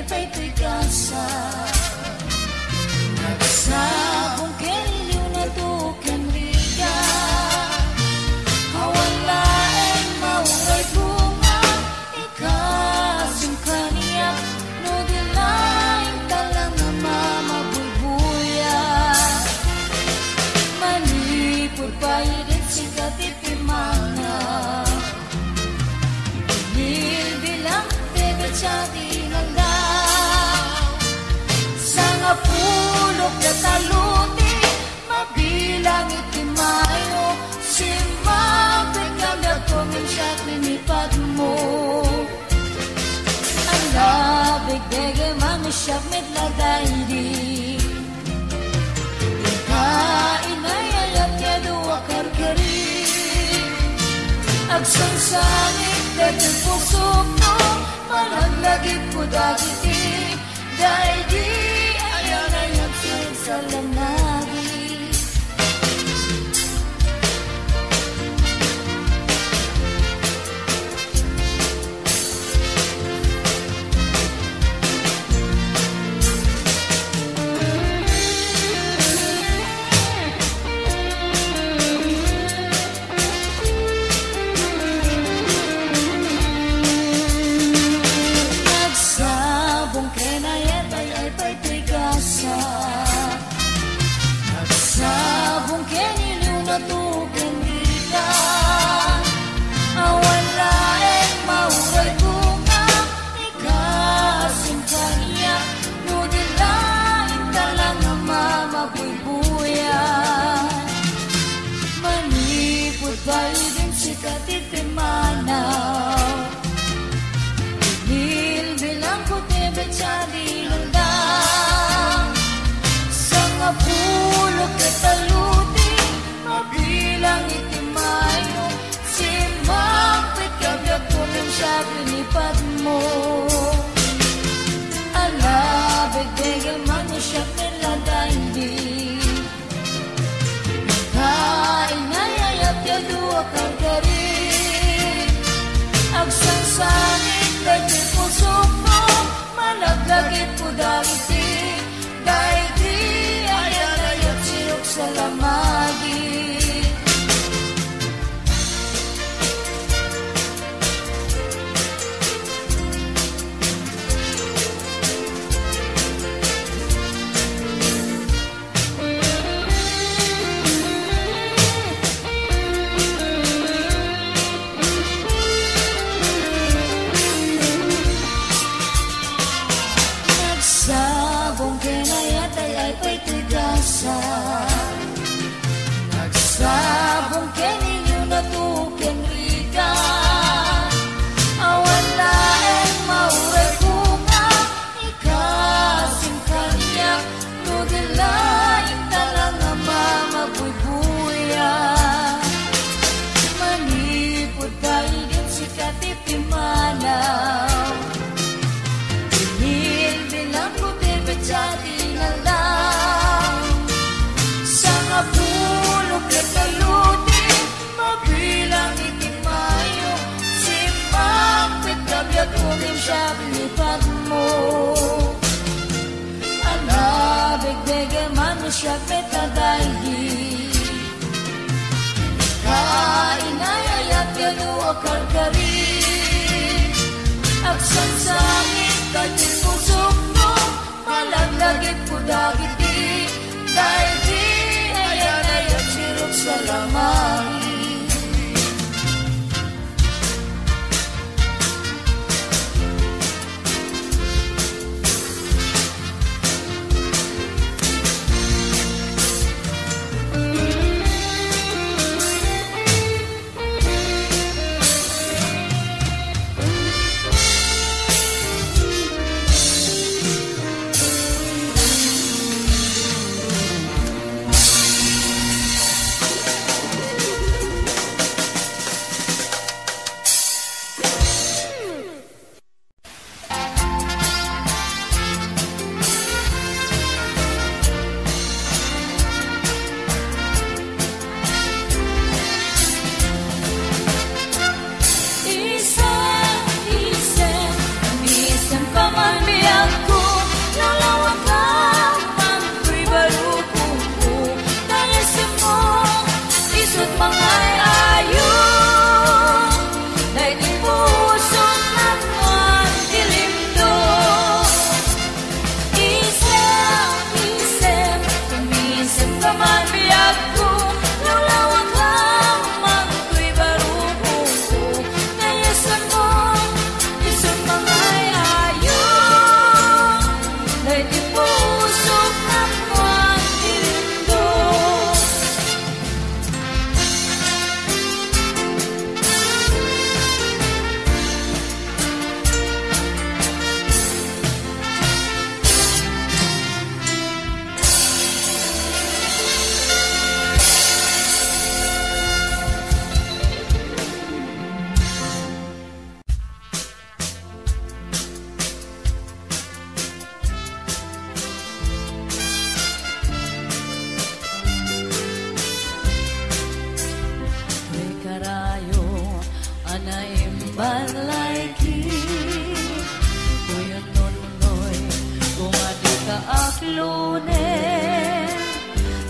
pa'y tigasa. Nagsabong keniliw na tuken riga, hawalain mauray bunga, ikasim kaniya, no dilain talang na mamabuybuya. Manipur pa'y sikat ipimana, bilang bebet jadi nangdaw. Sa pulok na taluti, mabilang itimayo, simapit ka na kumensyak linipad mo. Ang labig-dege manusyap mitladay di, kainayayat niya duwa karkari. Agsangsangit daging pusok mo, malaglagit ko dagiti, dahil di ayaw na yung sinsalang nagi. Nagsabong keniliw na tuken riga, awalain mauray bunga, ikasim kaniya, no dilain talang na mamabuybuya. Manipod ba'y din sikat itimanaw, bilang puti betsyadi landang. Sa pulok na taluti, mabilang itimayo, simapit kabyag ko ng siya pinipad mo. Alabig-degel manusyap niladay di, kainayayat yaduwa karkari. Agsangsangit daging pusok mo, malaglagit ko dagiti, dahil di ayalayat siyok sa lamagi. Nagsabong kenayat ay pa'y tigasa, nagsabong keniliw na tuken riga, awalain mauray bunga, ikasim kaniya, no dilain talang na mamabuybuya. Manipod ba'y din sikat ipimanaw, bilang puti betsyadi nalaw. Sa pulok na taluti, mabilang itimayo, simapit kabyag kumim siya pinipad mo. Alabig-dege manusyap mitladay di, kainayayat yaduwa karkari. Agsangsangit daging pusok mo, malaglagit ko dagiti, dahil di ayalayat sirok sa lamagi. Lunes,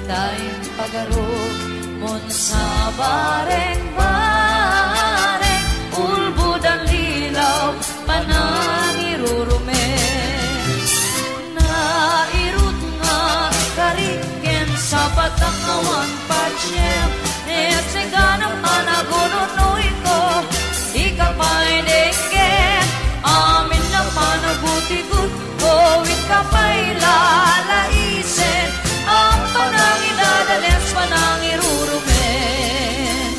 tayong pagarog mon sa bareng-bareng, ulbud ang lilaw, panangirurume. Nairut nga kariken sa patangawan patsyen, siganang managununoy ko, di ka pa'y denggen. Amin naman ang buti-gut ko, ka pa'y lalaisen. Ang panangin dadales, panangirurumen.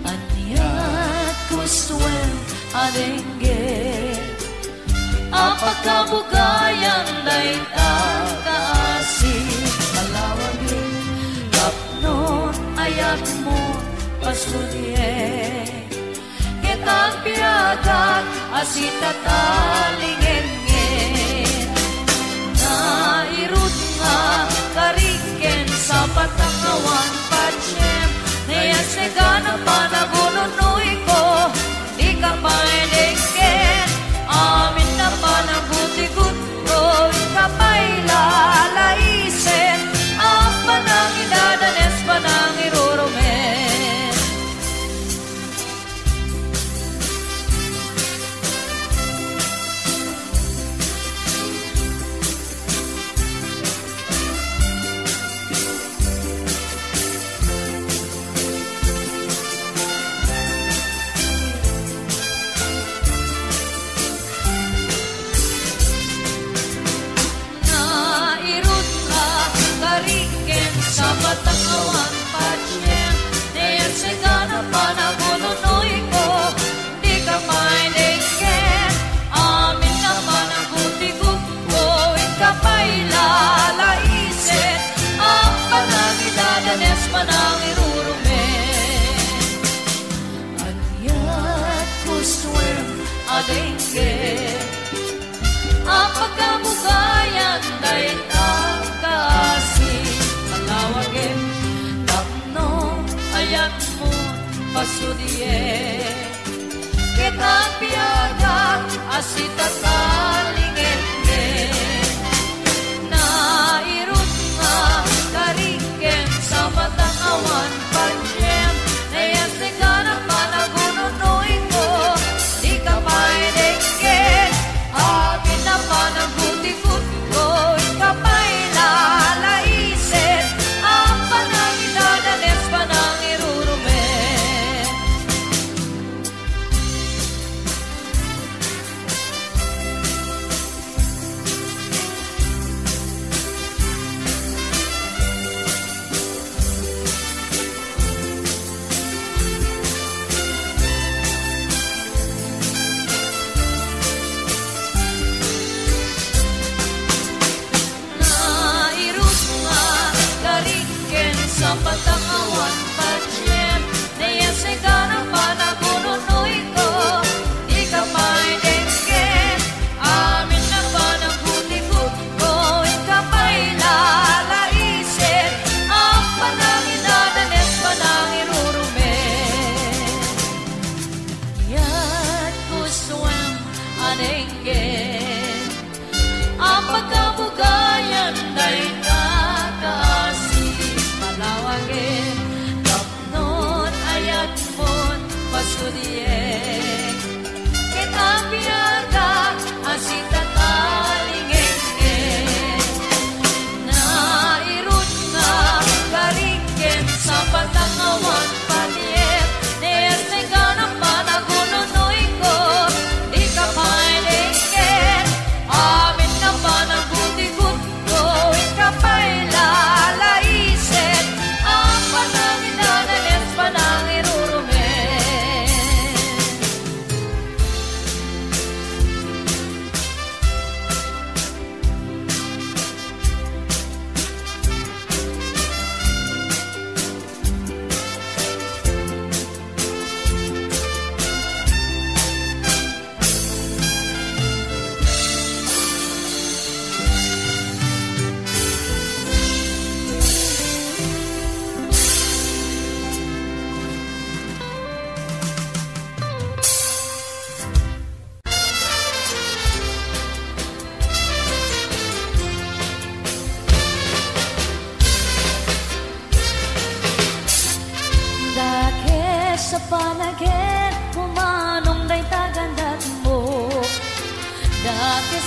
Anyat kuswen adenggen, ang pagkabugayan dahil agaasin. Malawagin, kapnon ayat mo pasudye. Kitang piragat asitatalingen-ngen. Nairut nga kariken sa patangawan patsyen, nayasegan ang panagununoy ko, di ka painigin. Amin naman ang buti-gut ko, ka pa'y lalaisen. Ang panangin dadanes, panangirurumen. Sa patangawan patsyen, nayasegan ang panagununoy ko, di ka mainigin. Amin naman ang buti-gut ko, ka pa'y lalaisen. Ang panangin dadanes, panangirurumen. Anyat kuswen adenggen, ang pagkabugayan dahil ang kaasin. Malawagin, tapno ayat mo pasudye. Kitang piyagat asitatalingen-ngen. Nairut nga kariken sa patangawan patsyen, nayasegan ang panagununoy ko, di ka mainigin. Amin naman ang buti-gut ko, ka pa'y lalaisen. Ang panangin dadanes, panangirurumen.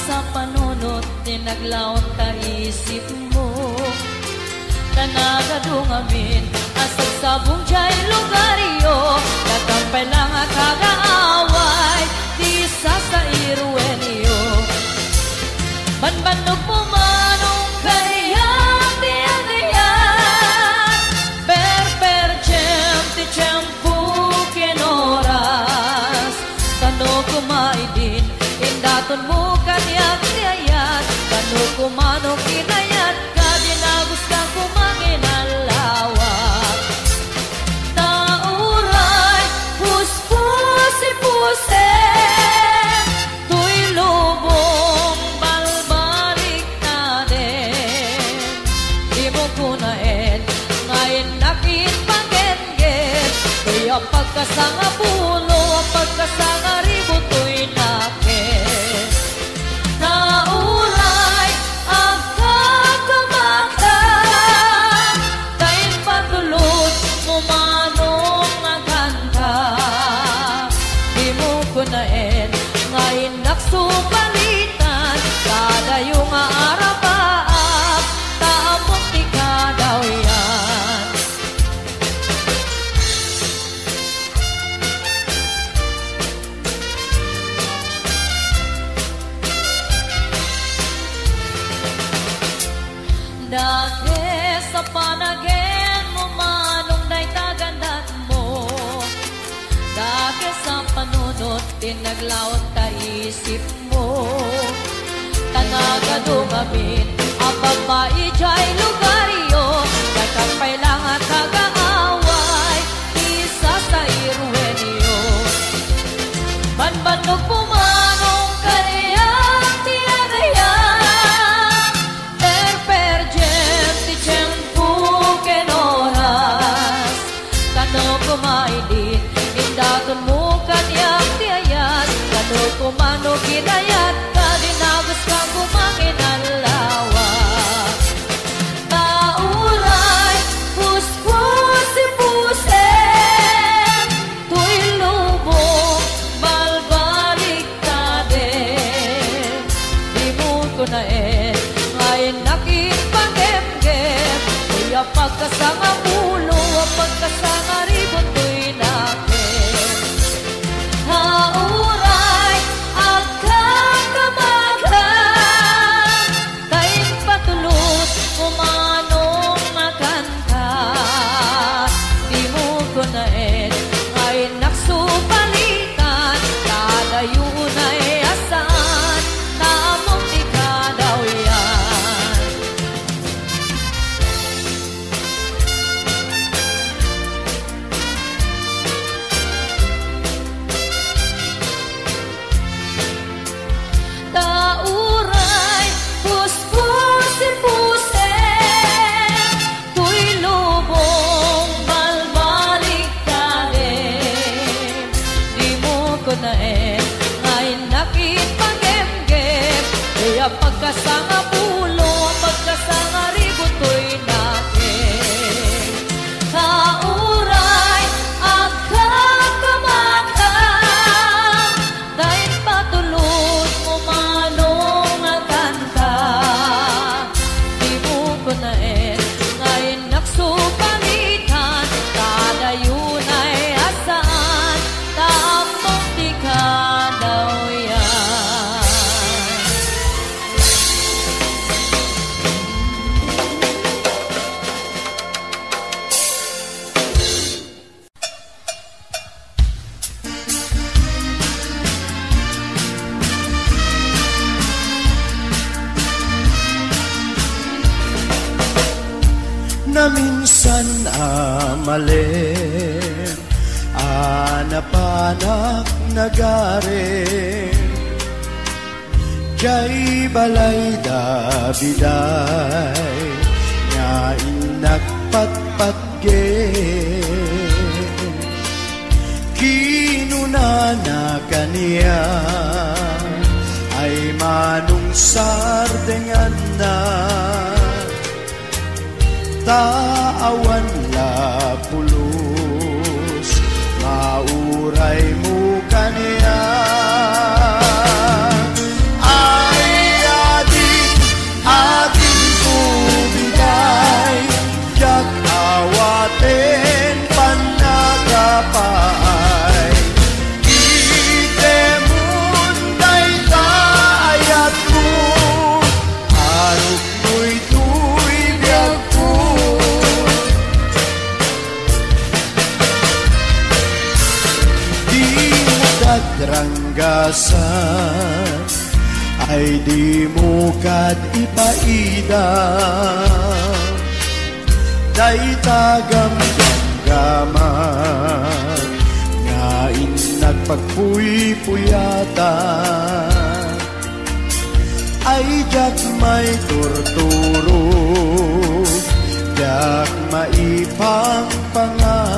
sa panunot, tinaglaon ta isip mo. Tanagadong amin, asag sabong jay lugaryo, nagkampay lang at kagaaway, di sa iruenyo. Banbanog mo manong kayang diyan-diyan, per chem, ti tiyempo kinoras, tano kumaidin, indaton mo kanyak tiyayat, tano kumanong kinayat, kadinagos ka kumangin ang lawak. Tauray, puspusi-pusi, tuy lubong balbalik na din. Di mo kunain, ngayon nakit panggen-gen, kaya pagkasanga pulo, pagkasanga ribo, tuy nakit. Nauray, ang kakamaktan, dahil patulot, umanong naganda. Di mo kunain, ngayon nagsupalitan, kada yung aarapaap, taamong di ka daw yan. Dati sa panagin mo manong na'y tagandat mo, dati sa panunot, tinaglaot ta isip mo. Tanagadong amin, ang babae jay lugaryo, nagkampay lang at kagaaway, isa sa iruenyo. Banbanog pumanong kaniyang tiyagayan, per jem, ti tiyempo kenoras, kano kumaidin, indaton mo kaniyang tiyayat, kano kumano kinayat, kadinagos ka kumangin ang lawak. Tauray, puspusi-pusi, tuy lubong balbalik ka din. Di mo kunain, ngayon nakit pangem-gem, kaya pagkasanga pulo, pagkasanga ribon, tuy nakit. Hauray, ang kakamakan, dahil patulot, umanong makanta. Di mo kunain, ngayon nagsupalitan, kada yun ay asan, taamong di ka daw yan. Tauray, puspusi-pusi, tuy lubong balbalik ka din. Di mo kunain, ngayon nakit pangem-gem, kaya pagkasanga pulo, pagkasanga ribo, tuy nakit. Kauray, ang kakamakan, dahil patulot, umanong nagkanta. Di mo kunain, ngayon nagsupalitan, kada yun ay asaan, taamong di ka daw yan. Na minsan amalin, anapanak nagarin, jay balay da biday, ngain nagpatpatgen, kinunana kaniya, ay manung sardengan na, taawan la pulos, mauray mo kaniya. Ay kalikasan ay di mo kad ipaida. Day tagam-gaman nga nagpagpuy-puyatan ay jak may torturo, jak maipang pangan.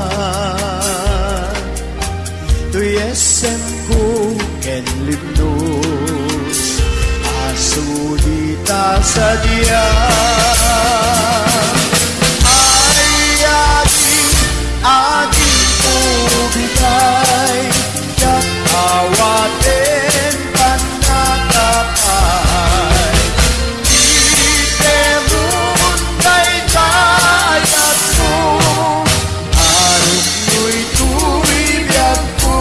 Tuyesem ko ken libnos, asulita sa diyan. Ay aking ubigay, jak awaten panagapay. Itemun kay kayat mo, arog mo'y tuwibiyag ko.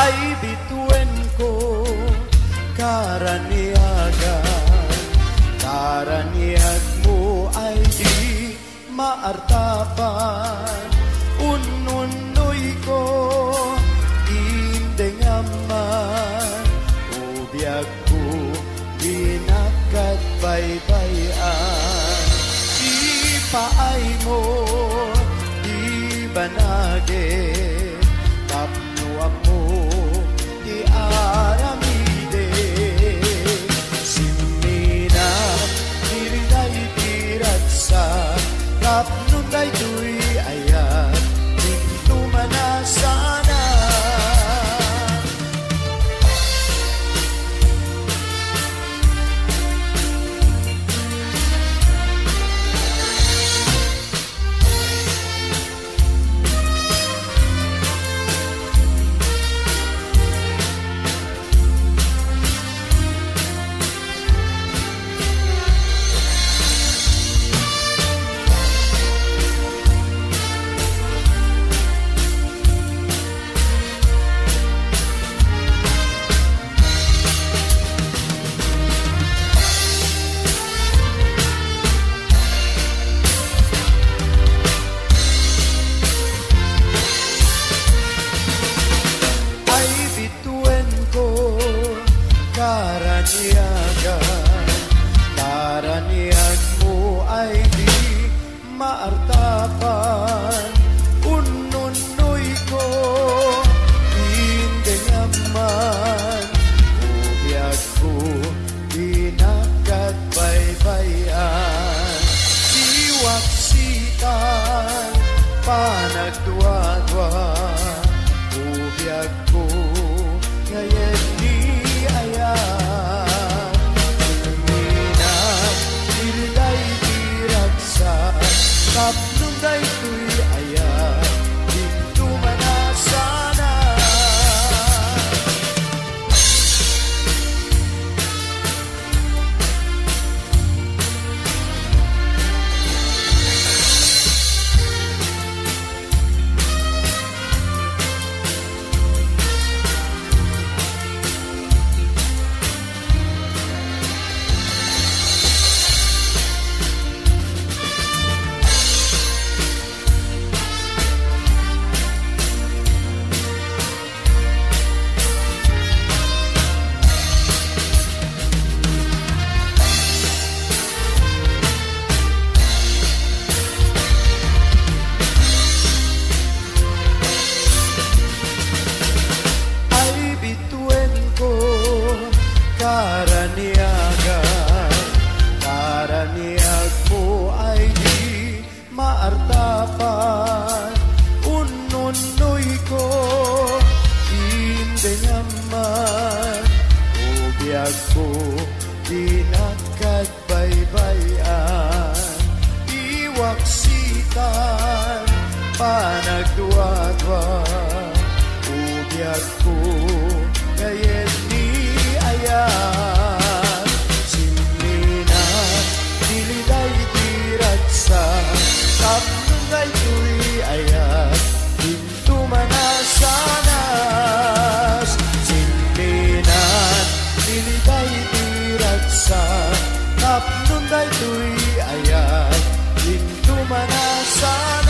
Ay bituin ko karaniag mo ay di maartapan. Ununoy ko indengaman, ubiyag ko binakat baybayan. Ipaay mo di banage, kapnuwa mo di aramide. Simina diriday diratsa, kapnuday tuy ayat, pintu manasana. karaniagan. Karaniag mo ay di maartapan. Ununoy ko, hindi naman. Ubiyag ko, pinagkatbaybayan. Iwaksikan, panagduadwa. Ubiyag ko, ngayon di ayan. Minat, diliday diragsa, kapnunday tuy ayan. Dito manasana. Karaniagan, karaniag mo ay di maartapan. Ununoy ko, hindi naman. Ubiyag ko, pinagkatbaybayan. Iwaksitan, panagduadwa. Ubiyag ko, ngayon ni ayan. Simina, diliday diragsa, kapnungay tuy ayan. Pinto manasanas. Simina, diliday diragsa, kapnungay tuy ayan. Pinto manasanas.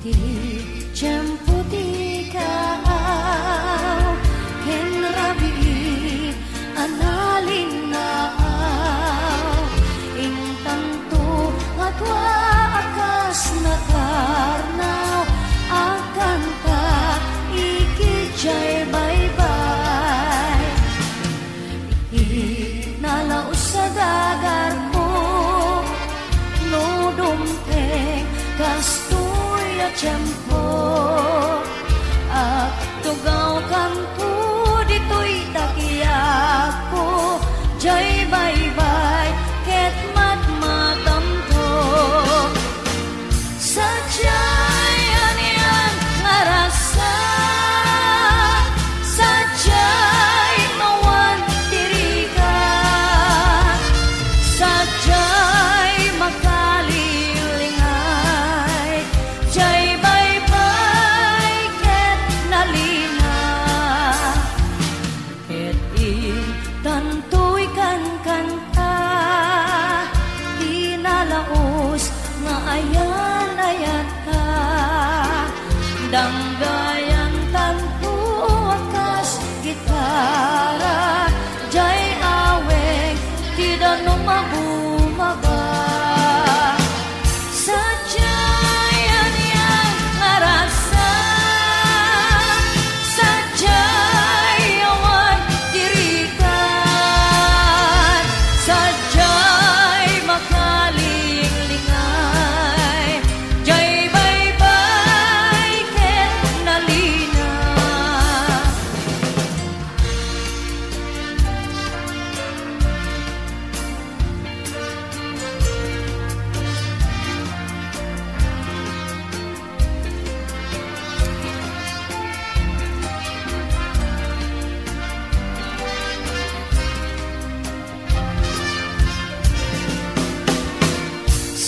iti tiyempo ti kaaw ken rabi analinaaw ingtanto atwa akas nakarnaw akan ta ikijay bye-bye nalaos sa dagar ko no dumteng kastoy at tiyempo at tugaw kanto dito'y takiyak ko jay bye-bye ket matmatamto sa jay anian ngarasa sa jay mawan diriga sa jay makalilingay jay bye-bye ket nalina ket tantoy kan kanta di nalaos nga ayan-ayat ka danggayan tanto akas gitara jay aweng ti dano mabumaga sa jay anian ngarasa sa jay awan dirikan sa jay makalinglingay jay bye-bye ket nalina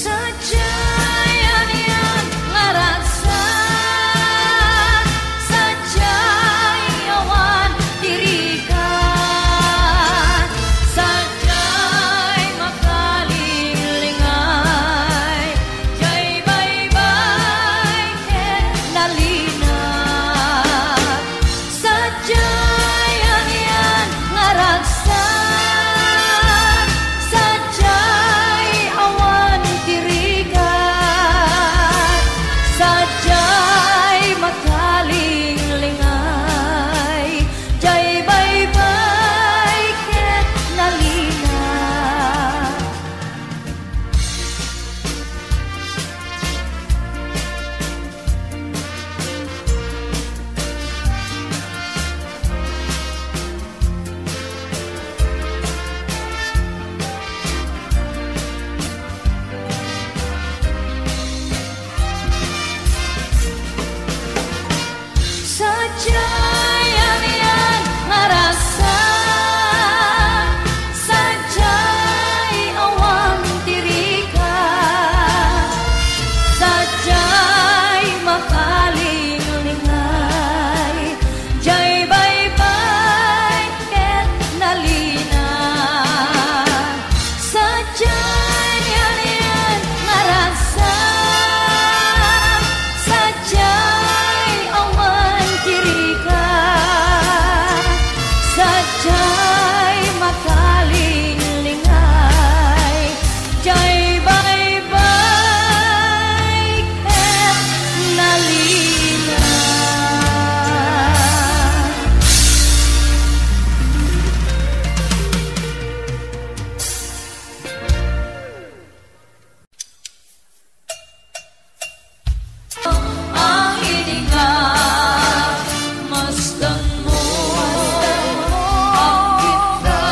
sa jay anian ngarasa sa jay awan dirikan sa jay makalinglingay jay bye-bye ket nalina sa jay anian ngarasa sa jay awan dirigan sa jay makalinglingay jay bye-bye ket nalina sa jay anian ngarasa sa jay awan dirikan sa jay makalinglingay jay bye-bye ket nalina sa jay anian ngarasa sa jay awan dirikan sa jay makalinglingay jay bye-bye ket nalina ang hininga masdan mo ang gitna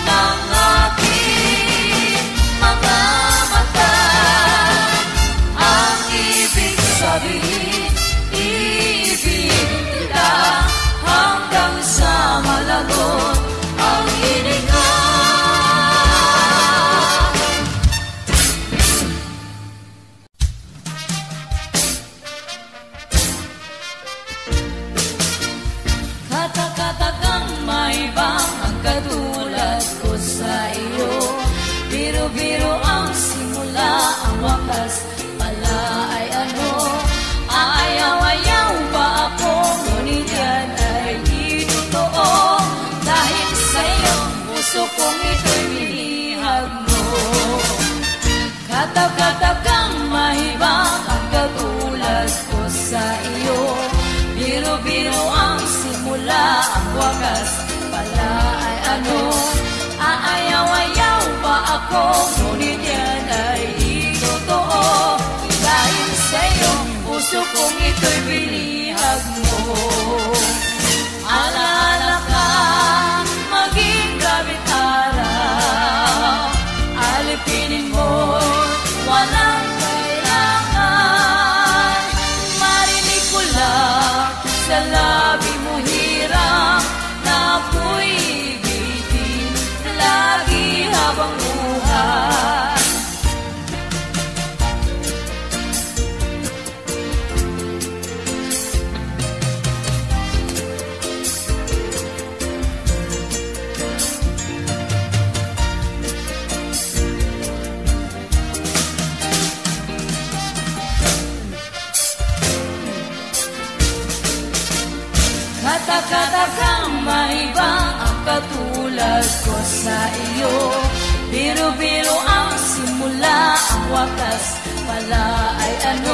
ng aking mga mata ang ibig sabihin ibig kita hanggang sa malagot ang hininga kata-katagang may bang ang katulad ko sa iyo biro-biro ang simula ang wakas pala ay ano Kata-katakang mahibang ang katulad ko sa iyo. Biro-biro ang simula, ang wakas pala ay ano. Aayaw-ayaw pa ako, ngunit yan ay di totoo. Dahil sa'yo, puso kong ito'y binihag mo. Alaala ka, maging gabit araw. Alipinin mo, walang kailangan. Marinig ko lang sa labi mo hirang na ako'y ibigin lagi habang buhay. Kata-katakang maibang ang katulad ko sa iyo. Biro-biro ang simula, ang wakas pala ay ano.